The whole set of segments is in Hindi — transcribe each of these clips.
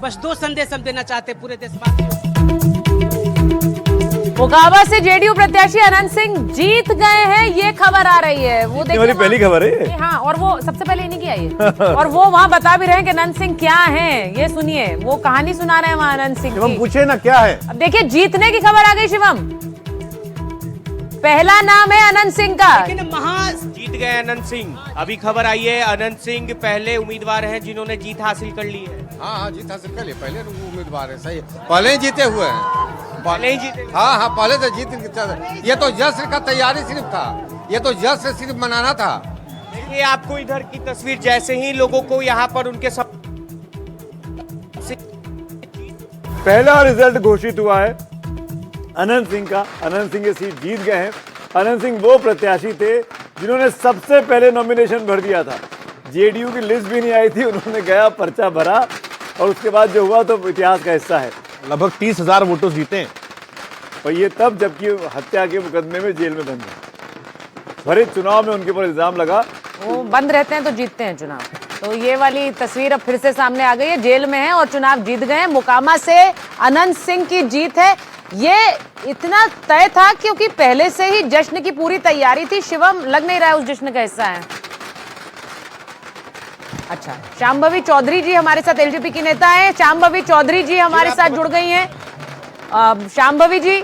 बस दो संदेश हम देना चाहते पूरे देशवासियों को। मोकामा से जेडीयू प्रत्याशी अनंत सिंह जीत गए हैं, ये खबर आ रही है। वो देखिए पहली खबर है। हाँ, और वो सबसे पहले इन्हीं की आई है। और वो वहाँ बता भी रहे हैं कि अनंत सिंह क्या हैं, ये सुनिए, वो कहानी सुना रहे हैं वहाँ अनंत सिंह की। पूछे ना क्या है। अब देखिए जीतने की खबर आ गई शिवम। पहला नाम है अनंत सिंह का। जीत गए अनंत सिंह। अभी खबर आई है अनंत सिंह पहले उम्मीदवार हैं जिन्होंने जीत हासिल कर ली है। हाँ, जीत हासिल कर ली। पहले उम्मीदवार है, सही है। पहले ही जीते हुए हैं। पहले ही जीते। हाँ, पहले से जीत। ये तो जश्न का तैयारी सिर्फ था, ये तो जश्न सिर्फ मनाना था। देखिए आपको इधर की तस्वीर, जैसे ही लोगों को यहाँ पर उनके सब पहला रिजल्ट घोषित हुआ है अनंत सिंह का। अनंत सिंह ये सीट जीत गए हैं। अनंत सिंह वो प्रत्याशी थे जिन्होंने सबसे पहले नॉमिनेशन भर दिया था। जेडीयू की लिस्ट भी नहीं आई थी, उन्होंने गया पर्चा भरा और उसके बाद जो हुआ तो इतिहास का हिस्सा है। लगभग 30,000 वोटों जीते और ये तब जबकि हत्या के मुकदमे में जेल में बंद है। भरे चुनाव में उनके ऊपर इल्जाम लगा। वो बंद रहते हैं तो जीतते हैं चुनाव। तो ये वाली तस्वीर अब फिर से सामने आ गई है, जेल में है और चुनाव जीत गए हैं। मोकामा से अनंत सिंह की जीत है। ये इतना तय था क्योंकि पहले से ही जश्न की पूरी तैयारी थी। शिवम लग नहीं रहा है उस जश्न का हिस्सा है। अच्छा, शांभवी चौधरी जी हमारे साथ एलजेपी की नेता हैं। शांभवी चौधरी जी हमारे साथ जुड़ गई हैं। शांभवी जी,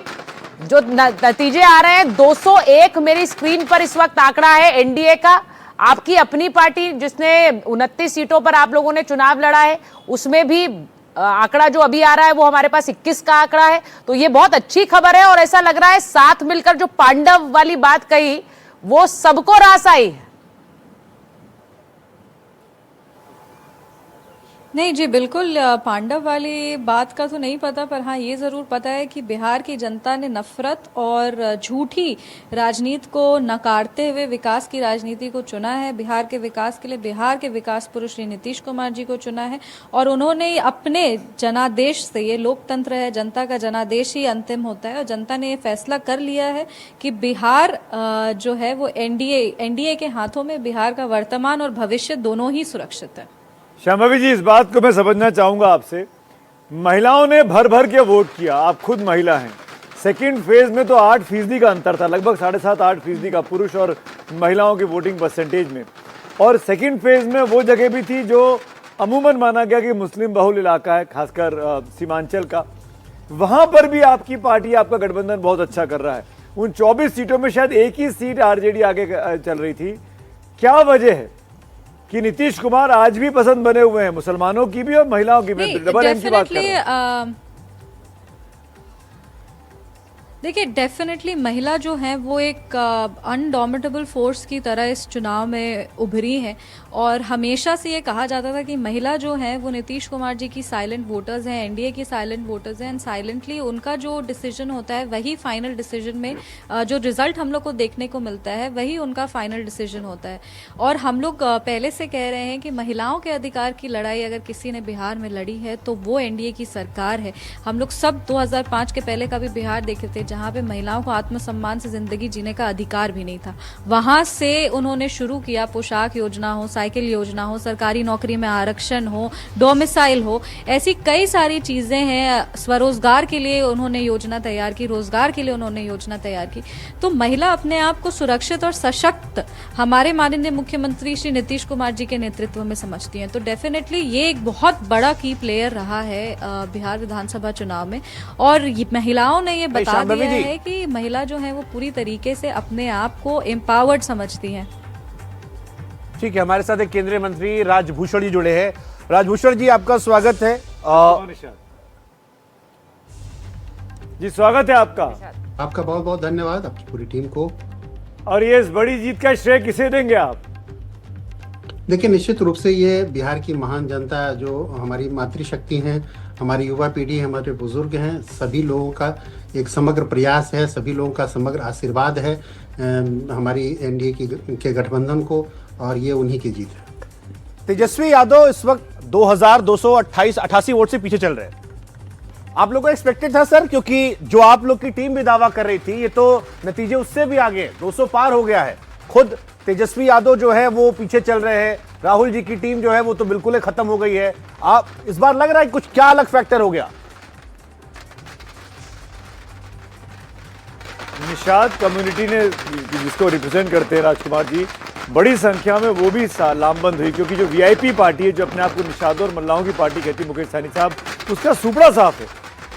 जो नतीजे आ रहे हैं 201 मेरी स्क्रीन पर इस वक्त आंकड़ा है एनडीए का। आपकी अपनी पार्टी जिसने 29 सीटों पर आप लोगों ने चुनाव लड़ा है, उसमें भी आंकड़ा जो अभी आ रहा है वो हमारे पास 21 का आंकड़ा है। तो ये बहुत अच्छी खबर है और ऐसा लग रहा है साथ मिलकर जो पांडव वाली बात कही वो सबको रास आई। नहीं जी, बिल्कुल पांडव वाली बात का तो नहीं पता, पर हाँ ये ज़रूर पता है कि बिहार की जनता ने नफरत और झूठी राजनीति को नकारते हुए विकास की राजनीति को चुना है। बिहार के विकास के लिए बिहार के विकास पुरुष श्री नीतीश कुमार जी को चुना है और उन्होंने अपने जनादेश से, ये लोकतंत्र है, जनता का जनादेश ही अंतिम होता है और जनता ने ये फैसला कर लिया है कि बिहार जो है वो एनडीए के हाथों में बिहार का वर्तमान और भविष्य दोनों ही सुरक्षित है। शांभवी जी, इस बात को मैं समझना चाहूंगा आपसे। महिलाओं ने भर भर के वोट किया, आप खुद महिला हैं। सेकंड फेज में तो 8% का अंतर था, लगभग 7.5-8% का पुरुष और महिलाओं की वोटिंग परसेंटेज में। और सेकंड फेज में वो जगह भी थी जो अमूमन माना गया कि मुस्लिम बहुल इलाका है, खासकर सीमांचल का। वहां पर भी आपकी पार्टी, आपका गठबंधन बहुत अच्छा कर रहा है। उन 24 सीटों में शायद एक ही सीट आरजेडी आगे चल रही थी। क्या वजह है कि नीतीश कुमार आज भी पसंद बने हुए हैं, मुसलमानों की भी और महिलाओं की भी? डबल एम की बात कर रहे हैं। देखिए, डेफिनेटली महिला जो है वो एक अनडोमिनेटेबल फोर्स की तरह इस चुनाव में उभरी है और हमेशा से ये कहा जाता था कि महिला जो है वो नीतीश कुमार जी की साइलेंट वोटर्स हैं, एनडीए की साइलेंट वोटर्स हैं एंड साइलेंटली उनका जो डिसीजन होता है वही फाइनल डिसीजन में जो रिजल्ट हम लोग को देखने को मिलता है वही उनका फाइनल डिसीजन होता है। और हम लोग पहले से कह रहे हैं कि महिलाओं के अधिकार की लड़ाई अगर किसी ने बिहार में लड़ी है तो वो एनडीए की सरकार है। हम लोग सब 2005 के पहले का भी बिहार देखे थे जहाँ पे महिलाओं को आत्मसम्मान से जिंदगी जीने का अधिकार भी नहीं था। वहां से उन्होंने शुरू किया, पोशाक योजना हो, साइकिल योजना हो, सरकारी नौकरी में आरक्षण हो, डोमिसाइल हो, ऐसी कई सारी चीजें हैं। स्वरोजगार के लिए उन्होंने योजना तैयार की, रोजगार के लिए उन्होंने योजना तैयार की। तो महिला अपने आप को सुरक्षित और सशक्त हमारे माननीय मुख्यमंत्री श्री नीतीश कुमार जी के नेतृत्व में समझती हैं। तो डेफिनेटली ये एक बहुत बड़ा की प्लेयर रहा है बिहार विधानसभा चुनाव में और महिलाओं ने ये बता दिया है कि महिला जो है वो पूरी तरीके से अपने आप को एम्पावर्ड समझती हैं। ठीक है, हमारे साथ एक केंद्रीय मंत्री राजभूषण जी जुड़े हैं। राजभूषण जी, आपका स्वागत है। जी, स्वागत है आपका। आपका बहुत बहुत धन्यवाद, आपकी पूरी टीम को। और ये इस बड़ी जीत का श्रेय किसे देंगे आप? देखिए, निश्चित रूप से ये बिहार की महान जनता, जो हमारी मातृशक्ति हैं, हमारी युवा पीढ़ी, हमारे बुजुर्ग हैं, सभी लोगों का एक समग्र प्रयास है, सभी लोगों का समग्र आशीर्वाद है हमारी एनडीए के गठबंधन को और ये उन्हीं की जीत है। तेजस्वी यादव इस वक्त 2288 वोट से पीछे चल रहे हैं। आप लोगों को एक्सपेक्टेड था सर, क्योंकि जो आप लोग की टीम भी दावा कर रही थी, ये तो नतीजे उससे भी आगे 200 पार हो गया है। खुद तेजस्वी यादव जो है वो पीछे चल रहे हैं, राहुल जी की टीम जो है वो तो बिल्कुल ही खत्म हो गई है। आप इस बार लग रहा है कुछ क्या अलग फैक्टर हो गया? निषाद कम्युनिटी ने, जिसको रिप्रेजेंट करते हैं राजकुमार जी, बड़ी संख्या में वो भी लामबंद हुई, क्योंकि जो वीआईपी पार्टी है, जो अपने आप को निषाद और मल्लाहों की पार्टी कहती है, मुकेश सहनी साहब, उसका सुपड़ा साफ है।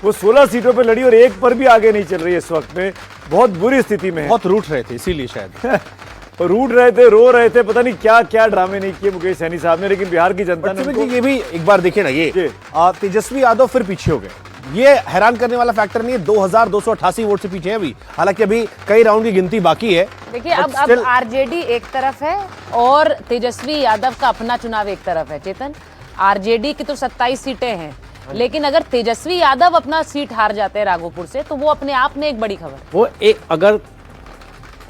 वो 16 सीटों पे लड़ी और एक पर भी आगे नहीं चल रही है इस वक्त में, बहुत बुरी स्थिति में है। बहुत रूठ रहे थे इसीलिए शायद रूठ रहे थे, रो रहे थे, पता नहीं क्या क्या ड्रामे नहीं किए मुकेश सहनी साहब ने, लेकिन बिहार की जनता ने उनको... ये भी एक बार देखिए ना, ये तेजस्वी यादव फिर पीछे हो गए। ये हैरान करने वाला फैक्टर नहीं है, 2288 वोट से पीछे है अभी, हालांकि अभी कई राउंड की गिनती बाकी है। देखिए अब आरजेडी एक तरफ है और तेजस्वी यादव का अपना चुनाव एक तरफ है। चेतन, आरजेडी की तो 27 सीटें हैं, लेकिन अगर तेजस्वी यादव अपना सीट हार जाते हैं राघोपुर से, तो वो अपने आप में एक बड़ी खबर। वो एक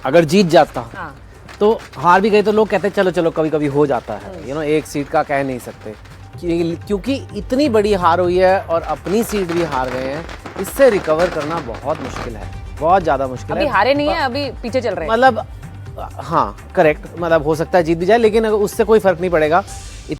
अगर जीत जाता तो हार भी गए तो लोग कहते चलो चलो कभी कभी हो जाता है, एक सीट का कह नहीं सकते, क्योंकि इतनी बड़ी हार हुई है और अपनी सीट भी हार गए हैं, इससे रिकवर करना बहुत मुश्किल है, बहुत ज्यादा मुश्किल है। अभी हारे नहीं है, अभी पीछे चल रहे हैं। मतलब हाँ करेक्ट, मतलब हो सकता है जीत भी जाए, लेकिन उससे कोई फर्क नहीं पड़ेगा।